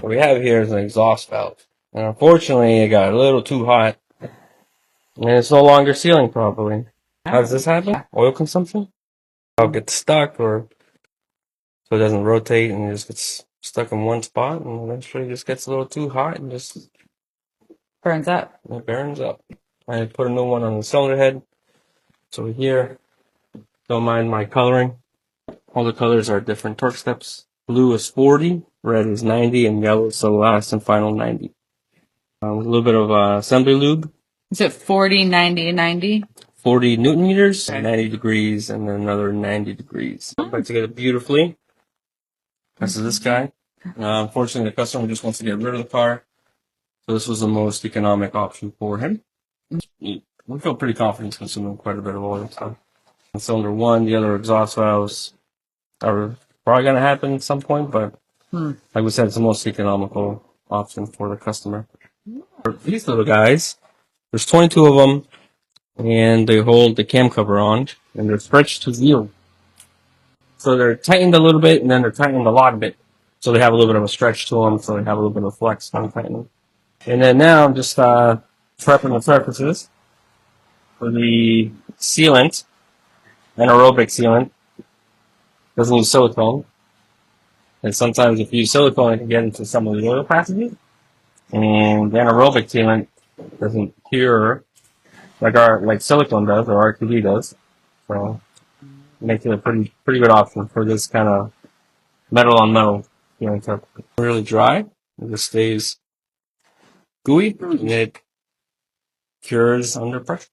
What we have here is an exhaust valve. And unfortunately, it got a little too hot. And it's no longer sealing properly. How does this happen? Oil consumption? It'll get stuck, or so it doesn't rotate and it just gets stuck in one spot, and eventually it just gets a little too hot and just burns up. It burns up. I put a new one on the cylinder head. So here, don't mind my coloring. All the colors are different torque steps. Blue is 40, red is 90, and yellow is the last and final 90. A little bit of assembly lube. Is it 40, 90, 90? 40 Newton meters, 90 degrees, and then another 90 degrees. Put together beautifully. This is this guy. Unfortunately, the customer just wants to get rid of the car. So this was the most economic option for him. We feel pretty confident it's consuming quite a bit of oil. So, cylinder 1, the other exhaust valves are probably going to happen at some point, but like we said, it's the most economical option for the customer. For these little guys, there's 22 of them, and they hold the cam cover on, and they're stretched to 0. So they're tightened a little bit, and then they're tightened a lot of it. So they have a little bit of a stretch to them, so they have a little bit of flex when tightening. And then now I'm just prepping the surfaces for the sealant, anaerobic sealant. Doesn't use silicone. And sometimes if you use silicone, it can get into some of the oil passages. And the anaerobic sealant doesn't cure like silicone does or RTD does. So it makes it a pretty good option for this kind of metal on metal sealing surface. Really dry. It just stays gooey, and it cures under pressure.